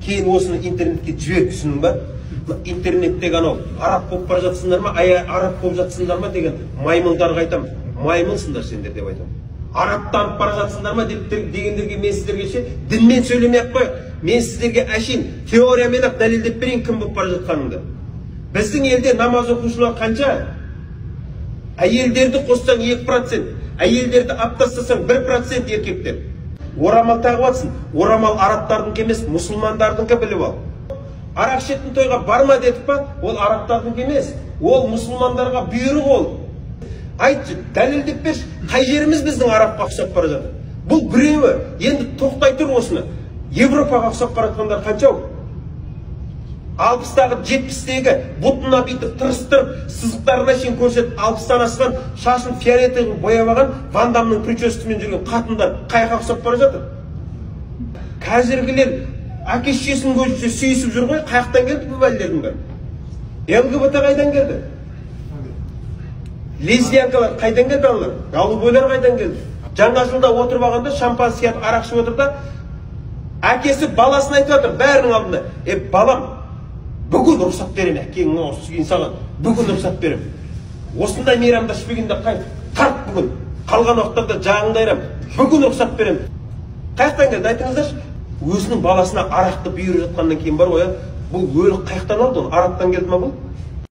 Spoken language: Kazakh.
Кейін осыны интернетке жіберіп түсіндің ба? Интернеттегі анау араб болып бара жатсыңдар ма, араб болып жатсыңдар ма деген маймылдарға айтамын. Маймылсыңдар сендер деп айтамын. Арабтанып бара жатсыңдар ма дегендерге мен сіздерге ше дінмен сөйлемей-ақ қояйын. Мен сіздерге әшейін теориямен ақ дәлелдеп берейін кім болып бара жатқаныңды. Біздің елде намаз оқушылар қанша? Әйелдерді қоссаң 2%, әйелдерді аптастасаң 1% еркектер. Орамал тағып алсың. Орамал арабтардың емес, мұсылмандардың біліп ал. Арақ ішетін тойға барма дедік па? Ол арабтардың емес, ол мұсылмандарға бұйрық ол. Айтшы, дәлелдеп берші, қай жеріміз біздің арабқа ұқсап бара жатыр? Бұл біреуі, енді тоқтай тұр осыны. Европаға ұқсап бара жатқандар қанша? 60-тағы 70-тегі бұтына бүйтіп тырыстырып, сызықтарына шейін көрсетіп, 60-тан асқан шашын фиолетовый бояп алған Ван Дамның прическасымен жүрген қатындар қайға ұқсап бара жатыр? Қазіргілер әке-шешесінің көзінше сүйісіп жүр ғой, қаяқтан келді бұл бәлелердің бәрі? ЛГБТ қайдан келді? Лесбиянкалар қайдан келді алар? Голубойлар қайдан келді? Жаңа жылда отырып алғанда шампанский арақ ішіп отыр да, әкесі баласын айтып жатыр бәрінің алдында. Балам, бүгін рұқсат берем, әкеңнің осы сүйген саған, бүгін рұқсат берем. Осындай мейрамда ішпегенде қайт, тарт бүгін. Қалған уақыттарда жағыңды айырам, бүгін рұқсат берем. Қаяқтан келді, айтыңыздаршы? Өзінің баласына арақты бұйырып жатқаннан кейін бар ғой, бұл өлік қаяқтан алды, арабтан келді ма бұл?